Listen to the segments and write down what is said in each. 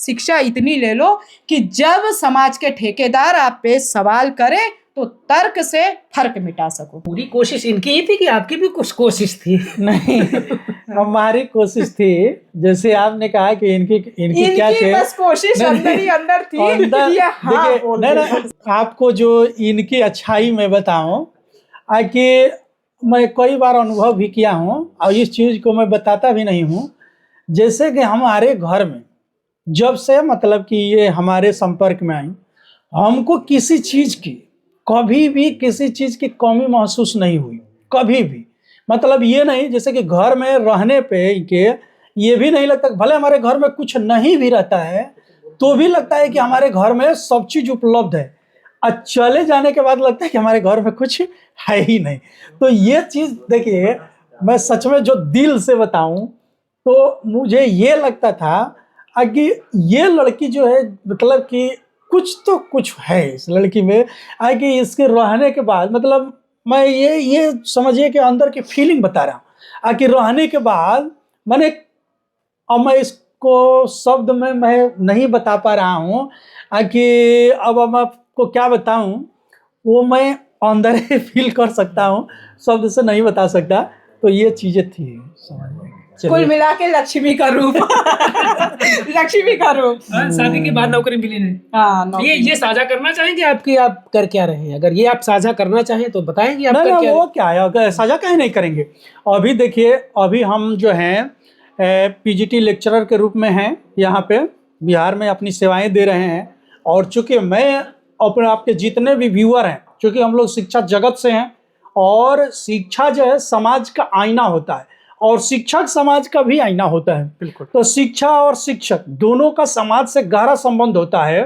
शिक्षा इतनी ले लो कि जब समाज के ठेकेदार आप पे सवाल करें तो तर्क से फर्क मिटा सको। पूरी कोशिश इनकी ही थी कि आपकी भी कुछ कोशिश थी? नहीं, हमारी कोशिश थी, जैसे आपने कहा कि इनकी क्या बस कोशिश अंदर ही अंदर थी। देखिए, नहीं, आपको जो इनकी अच्छाई में बताऊं कि मैं कई बार अनुभव भी किया हूं और इस चीज को मैं बताता भी नहीं हूं। जैसे कि हमारे घर में जब से मतलब कि ये हमारे संपर्क में आई, हमको किसी चीज की कभी भी किसी चीज की कमी महसूस नहीं हुई, कभी भी। मतलब ये नहीं, जैसे कि घर में रहने पे के ये भी नहीं लगता, भले हमारे घर में कुछ नहीं भी रहता है तो भी लगता है कि हमारे घर में सब चीज उपलब्ध है, और चले जाने के बाद लगता है कि हमारे घर में कुछ है ही नहीं। तो ये चीज देखिए, मैं सच में जो दिल से बताऊं तो मुझे ये लगता था कि ये लड़की जो है, मतलब कि कुछ तो कुछ है इस लड़की में, कि इसके रहने के बाद, मतलब मैं ये समझिए कि अंदर की फीलिंग बता रहा हूँ कि रहने के बाद मैंने, अब मैं इसको शब्द में मैं नहीं बता पा रहा हूँ कि अब मैं आपको क्या बताऊँ, वो मैं अंदर ही फील कर सकता हूँ, शब्द से नहीं बता सकता। तो ये चीजें थी, समझ में। कुल मिला के लक्ष्मी का रूप। लक्ष्मी का रूप। शादी के बाद नौकरी मिली नहीं। हाँ, ये साझा करना चाहेंगे आपकी, आप कर क्या रहे हैं? अगर ये आप साझा करना चाहें तो बताएंगे आप कर क्या? वो क्या है, साझा काहे नहीं करेंगे। अभी देखिए, अभी हम जो हैं पीजीटी लेक्चरर के रूप में हैं, यहाँ पे बिहार में अपनी सेवाएं दे रहे हैं। और चूंकि मैं अपने आपके जितने भी व्यूअर हैं, चूंकि हम लोग शिक्षा जगत से हैं, और शिक्षा जो है समाज का आईना होता है, और शिक्षक समाज का भी आईना होता है। बिल्कुल। तो शिक्षा और शिक्षक दोनों का समाज से गहरा संबंध होता है।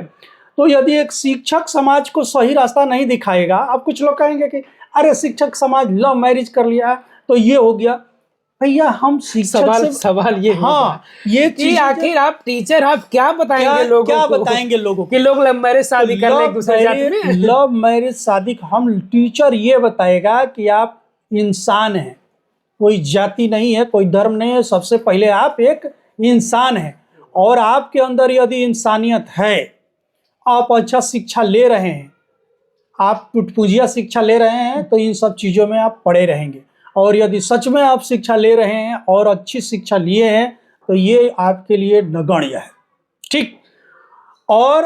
तो यदि एक शिक्षक समाज को सही रास्ता नहीं दिखाएगा, अब कुछ लोग कहेंगे कि अरे शिक्षक समाज लव मैरिज कर लिया तो ये हो गया। भैया, हम शिक्षक सवाल ये, हाँ, ये चीज आखिर आप टीचर, आप क्या बताएंगे लोगों को? क्या बताएंगे लोगों को कि लोग लव मैरिज शादी कर ले एक दूसरे जाति में? लव मैरिज शादी, हम टीचर ये बताएगा कि आप इंसान हैं, कोई जाति नहीं है, कोई धर्म नहीं है। सबसे पहले आप एक इंसान हैं, और आपके अंदर यदि इंसानियत है, आप अच्छा शिक्षा ले रहे हैं, आप टुटपुजिया शिक्षा ले रहे हैं, तो इन सब चीज़ों में आप पड़े रहेंगे। और यदि सच में आप शिक्षा ले रहे हैं और अच्छी शिक्षा लिए हैं, तो ये आपके लिए नगण्य है, ठीक। और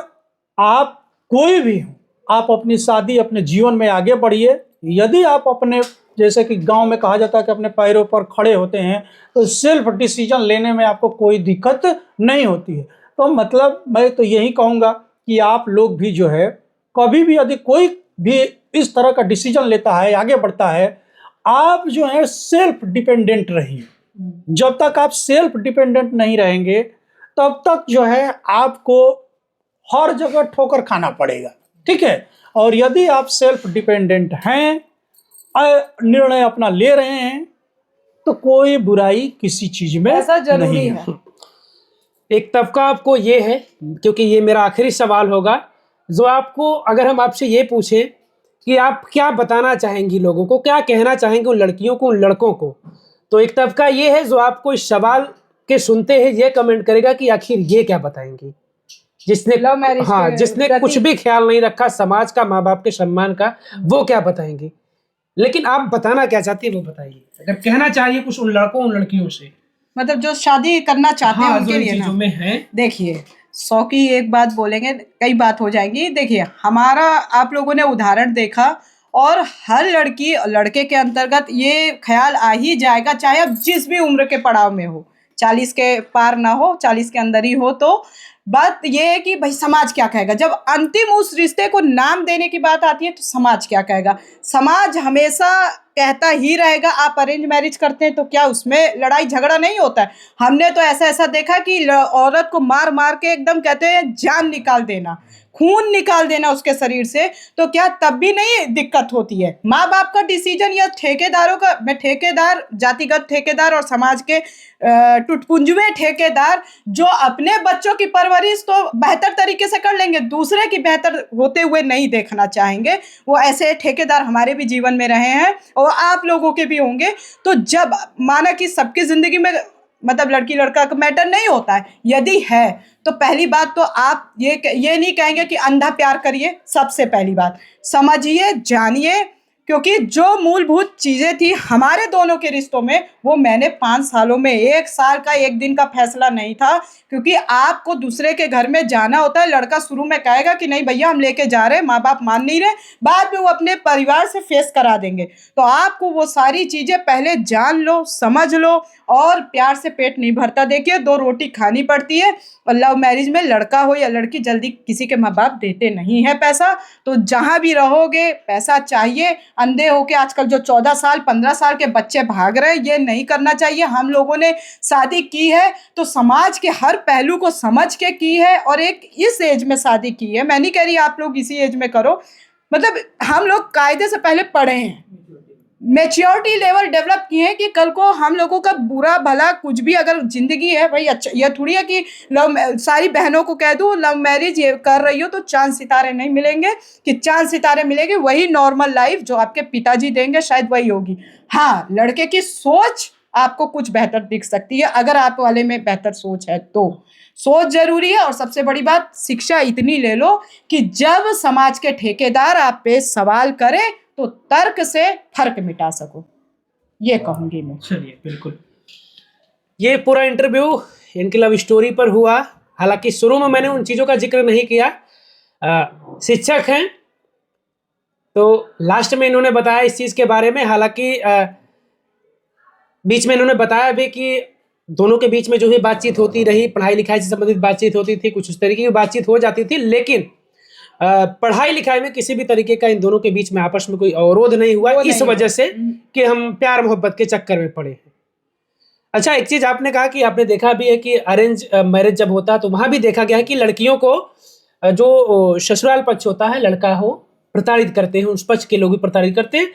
आप कोई भी हो, आप अपनी शादी, अपने जीवन में आगे बढ़िए। यदि आप अपने, जैसे कि गांव में कहा जाता है कि अपने पैरों पर खड़े होते हैं, तो सेल्फ डिसीजन लेने में आपको कोई दिक्कत नहीं होती है। तो मतलब मैं तो यही कहूँगा कि आप लोग भी जो है, कभी भी यदि कोई भी इस तरह का डिसीजन लेता है, आगे बढ़ता है, आप जो है सेल्फ डिपेंडेंट रहिए। जब तक आप सेल्फ डिपेंडेंट नहीं रहेंगे, तब तक जो है आपको हर जगह ठोकर खाना पड़ेगा, ठीक है। और यदि आप सेल्फ डिपेंडेंट हैं, निर्णय अपना ले रहे हैं, तो कोई बुराई किसी चीज में ऐसा जरूरी नहीं है। एक तबका आपको ये है, क्योंकि ये मेरा आखिरी सवाल होगा, जो आपको, अगर हम आपसे ये पूछें कि आप क्या बताना चाहेंगी लोगों को, क्या कहना चाहेंगे उन लड़कियों को, उन लड़कों को, तो एक तबका ये है जो आपको इस सवाल के सुनते हैं ये कमेंट करेगा कि आखिर ये क्या बताएंगी, जिसने लव मैरिज, हाँ, जिसने कुछ भी ख्याल नहीं रखा समाज का, माँ बाप के सम्मान का, वो क्या बताएंगी। लेकिन आप बताना क्या चाहती है वो बताइए, अगर कहना चाहिए कुछ उन लड़कों, उन लड़कियों से, मतलब जो शादी करना चाहते हैं उनके लिए ना। देखिए, 100 की एक बात बोलेंगे, कई बात हो जाएगी। देखिए, हमारा आप लोगों ने उदाहरण देखा, और हर लड़की लड़के के अंतर्गत ये ख्याल आ ही जाएगा, चाहे अब जिस भी उम्र के पड़ाव में हो, 40 के पार ना हो, 40 के अंदर ही हो। तो बात ये है कि भाई समाज क्या कहेगा। जब अंतिम उस रिश्ते को नाम देने की बात आती है, तो समाज क्या कहेगा। समाज हमेशा कहता ही रहेगा, आप अरेंज मैरिज करते हैं तो क्या उसमें लड़ाई झगड़ा नहीं होता है। हमने तो ऐसा देखा कि औरत को मार मार के एकदम कहते हैं जान निकाल देना, खून निकाल देना उसके शरीर से, तो क्या तब भी नहीं दिक्कत होती है। माँ बाप का डिसीजन या ठेकेदारों का, मैं ठेकेदार, जातिगत ठेकेदार और समाज के टुटपुंजवे ठेकेदार जो अपने बच्चों की परवरिश तो बेहतर तरीके से कर लेंगे, दूसरे की बेहतर होते हुए नहीं देखना चाहेंगे, वो ऐसे ठेकेदार हमारे भी जीवन में रहे हैं और आप लोगों के भी होंगे। तो जब माना कि सबकी ज़िंदगी में मतलब लड़की लड़का का मैटर नहीं होता है। यदि है तो पहली बात तो आप ये नहीं कहेंगे कि अंधा प्यार करिए। सबसे पहली बात समझिए, जानिए, क्योंकि जो मूलभूत चीज़ें थी हमारे दोनों के रिश्तों में वो मैंने 5 सालों में, 1 साल का 1 दिन का फैसला नहीं था। क्योंकि आपको दूसरे के घर में जाना होता है, लड़का शुरू में कहेगा कि नहीं भैया हम लेके जा रहे हैं, माँ बाप मान नहीं रहे, बाद में वो अपने परिवार से फेस करा देंगे। तो आपको वो सारी चीज़ें पहले जान लो, समझ लो, और प्यार से पेट नहीं भरता। देखिए 2 रोटी खानी पड़ती है, और लव मैरिज में लड़का हो या लड़की जल्दी किसी के माँ बाप देते नहीं है पैसा। तो जहाँ भी रहोगे पैसा चाहिए। अंधे होके आजकल जो 14 साल 15 साल के बच्चे भाग रहे हैं, ये नहीं करना चाहिए। हम लोगों ने शादी की है तो समाज के हर पहलू को समझ के की है, और एक इस एज में शादी की है। मैं नहीं कह रही आप लोग इसी एज में करो, मतलब हम लोग कायदे से पहले पढ़े हैं, मैच्योरिटी लेवल डेवलप किए हैं कि कल को हम लोगों का बुरा भला कुछ भी अगर जिंदगी है भाई, अच्छा यह थोड़ी है कि सारी बहनों को कह दूँ लव मैरिज ये कर रही हो तो चांद सितारे नहीं मिलेंगे, कि चांद सितारे मिलेंगे वही नॉर्मल लाइफ जो आपके पिताजी देंगे शायद वही होगी। हाँ, लड़के की सोच आपको कुछ बेहतर दिख सकती है, अगर आप वाले में बेहतर सोच है तो। सोच जरूरी है, और सबसे बड़ी बात शिक्षा इतनी ले लो कि जब समाज के ठेकेदार आप पे सवाल करें तो तर्क से फर्क मिटा सको, ये कहूंगी मैं। चलिए बिल्कुल, ये पूरा इंटरव्यू इनकी लव स्टोरी पर हुआ। हालांकि शुरू में मैंने उन चीज़ों का जिक्र नहीं किया। शिक्षक हैं तो लास्ट में इन्होंने बताया इस चीज़ के बारे में। हालांकि बीच में इन्होंने बताया भी कि दोनों के बीच में जो भी बातचीत होती रही, पढ़ाई लिखाई से संबंधित बातचीत होती थी, कुछ उस तरीके की बातचीत हो जाती थी, लेकिन पढ़ाई लिखाई में किसी भी तरीके का इन दोनों के बीच में आपस में कोई अवरोध नहीं हुआ, इस वजह से कि हम प्यार मोहब्बत के चक्कर में पड़े हैं। अच्छा, एक चीज आपने कहा कि आपने देखा भी है कि अरेंज मैरिज जब होता है तो वहां भी देखा गया है कि लड़कियों को जो ससुराल पक्ष होता है, लड़का हो, प्रताड़ित करते हैं, उस पक्ष के लोग भी प्रताड़ित करते हैं।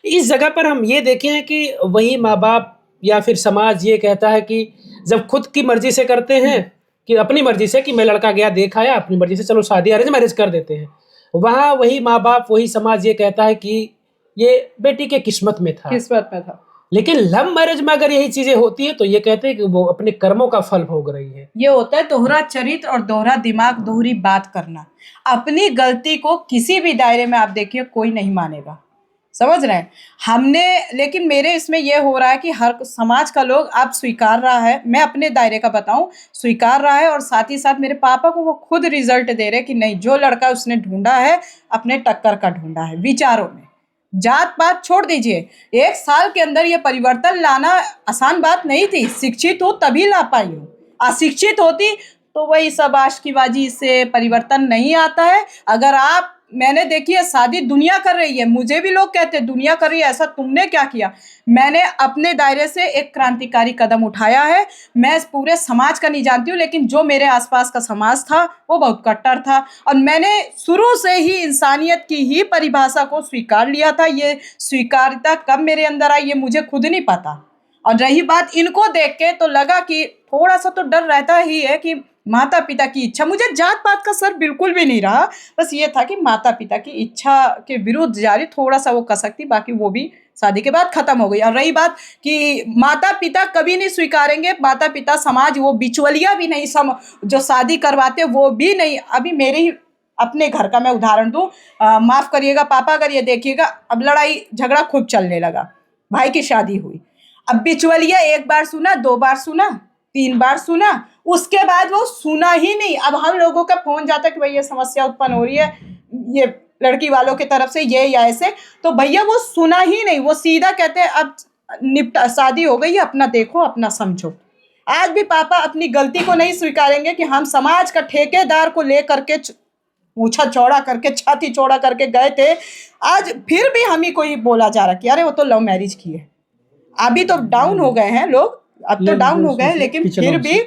इस जगह पर हम ये देखे हैं कि वही माँ बाप या फिर समाज ये कहता है कि जब खुद की मर्जी से करते हैं, कि अपनी मर्जी से, कि मैं लड़का गया देख आया, अपनी मर्जी से चलो शादी अरेंज मैरिज कर देते हैं, वहाँ वही माँ बाप वही समाज ये कहता है कि ये बेटी के किस्मत में था। लेकिन लव मैरिज में अगर यही चीजें होती है तो ये कहते हैं कि वो अपने कर्मों का फल भोग रही है। ये होता है दोहरा चरित्र और दोहरा दिमाग, दोहरी बात करना। अपनी गलती को किसी भी दायरे में आप देखिए कोई नहीं मानेगा, समझ रहे हैं हमने। लेकिन मेरे इसमें ये हो रहा है कि हर समाज का लोग आप स्वीकार रहा है, मैं अपने दायरे का बताऊं, स्वीकार रहा है, और साथ ही साथ मेरे पापा को वो खुद रिजल्ट दे रहे कि नहीं, जो लड़का उसने ढूंढा है अपने टक्कर का ढूंढा है। विचारों में जात पात छोड़ दीजिए, 1 साल के अंदर ये परिवर्तन लाना आसान बात नहीं थी। शिक्षित हो तभी ला पाई हो, अशिक्षित होती तो वही सब आशिकीबाजी से परिवर्तन नहीं आता है। अगर आप, मैंने देखी है शादी दुनिया कर रही है, मुझे भी लोग कहते हैं दुनिया कर रही है, ऐसा तुमने क्या किया। मैंने अपने दायरे से एक क्रांतिकारी कदम उठाया है। मैं पूरे समाज का नहीं जानती हूँ, लेकिन जो मेरे आसपास का समाज था वो बहुत कट्टर था, और मैंने शुरू से ही इंसानियत की ही परिभाषा को स्वीकार लिया था। ये स्वीकार्यता कब मेरे अंदर आई ये मुझे खुद नहीं पता। और रही बात इनको देख के, तो लगा कि थोड़ा सा तो डर रहता ही है कि माता पिता की इच्छा, मुझे जात पात का सर बिल्कुल भी नहीं रहा, बस ये था कि माता पिता की इच्छा के विरुद्ध जारी थोड़ा सा वो कसक थी, बाकी वो भी शादी के बाद खत्म हो गई। और रही बात कि माता पिता कभी नहीं स्वीकारेंगे, माता पिता समाज वो बिचवलिया भी नहीं, जो शादी करवाते वो भी नहीं। अभी मेरे ही अपने घर का मैं उदाहरण दूं, माफ करिएगा पापा अगर ये देखिएगा, अब लड़ाई झगड़ा खूब चलने लगा, भाई की शादी हुई, अब बिचवलिया 1 बार सुना, 2 बार सुना, 3 बार सुना, उसके बाद वो सुना ही नहीं। अब हम लोगों का फोन जाता है कि भाई ये समस्या उत्पन्न हो रही है, ये लड़की वालों की तरफ से ये या ऐसे, तो भैया वो सुना ही नहीं, वो सीधा कहते हैं अब निपटा, शादी हो गई है, अपना देखो अपना समझो। आज भी पापा अपनी गलती को नहीं स्वीकारेंगे कि हम समाज का ठेकेदार को लेकर के पूछा चौड़ा करके, छाती चौड़ा करके गए थे, आज फिर भी हम ही को ही बोला जा रहा कि अरे वो तो लव मैरिज की है। अभी तो डाउन हो गए हैं लोग, अब तो डाउन हो गए, लेकिन फिर भी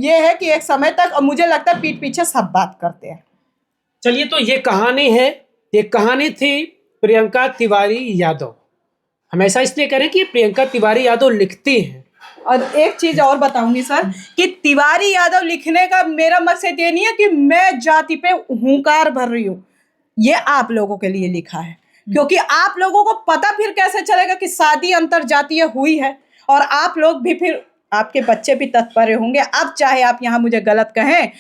ये है कि एक समय तक, और मुझे लगता है पीठ पीछे सब बात करते हैं। चलिए, तो ये कहानी है, ये कहानी थी प्रियंका तिवारी यादव। हमेशा इसलिए करें कि प्रियंका तिवारी यादव लिखती हैं। और एक चीज और बताऊंगी सर, कि तिवारी यादव लिखने का मेरा मकसद ये नहीं है कि मैं जाति पे हुंकार भर रही हूँ, ये आप लोगों के लिए लिखा है, क्योंकि आप लोगों को पता फिर कैसे चलेगा कि शादी अंतर जातीय हुई है, और आप लोग भी फिर आपके बच्चे भी तत्पर होंगे। अब चाहे आप यहाँ मुझे गलत कहें,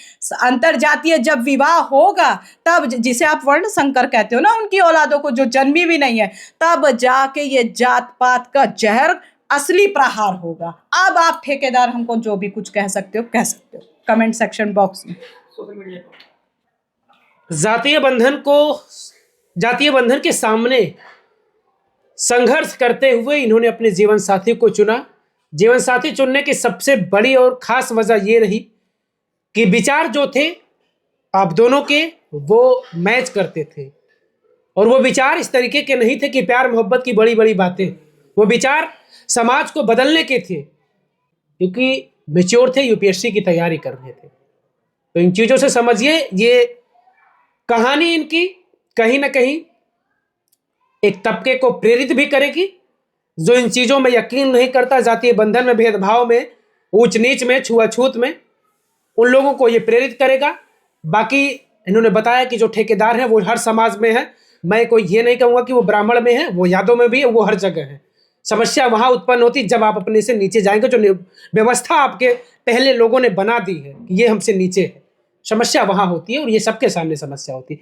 अंतरजातीय जब विवाह होगा तब, जिसे आप वर्ण संकर कहते हो ना, उनकी औलादों को जो जन्मी भी नहीं है, तब जाके ये जात पात का जहर असली प्रहार होगा। अब आप ठेकेदार हमको जो भी कुछ कह सकते हो कह सकते हो कमेंट सेक्शन बॉक्स में। जातीय बंधन के सामने संघर्ष करते हुए इन्होंने अपने जीवन साथी को चुना। जीवन साथी चुनने की सबसे बड़ी और खास वजह ये रही कि विचार जो थे आप दोनों के वो मैच करते थे, और वो विचार इस तरीके के नहीं थे कि प्यार मोहब्बत की बड़ी बड़ी बातें, वो विचार समाज को बदलने के थे, क्योंकि मैच्योर थे, यूपीएससी की तैयारी कर रहे थे। तो इन चीज़ों से समझिए ये कहानी इनकी कहीं ना कहीं एक तबके को प्रेरित भी करेगी जो इन चीज़ों में यकीन नहीं करता, जातीय बंधन में, भेदभाव में, ऊंच नीच में, छुआछूत में, उन लोगों को ये प्रेरित करेगा। बाकी इन्होंने बताया कि जो ठेकेदार हैं वो हर समाज में है। मैं कोई ये नहीं कहूँगा कि वो ब्राह्मण में है, वो यादव में भी है, वो हर जगह है। समस्या वहाँ उत्पन्न होती जब आप अपने से नीचे जाएंगे। जो व्यवस्था आपके पहले लोगों ने बना दी है कि ये हमसे नीचे है, समस्या वहाँ होती है, और ये सबके सामने समस्या होती है।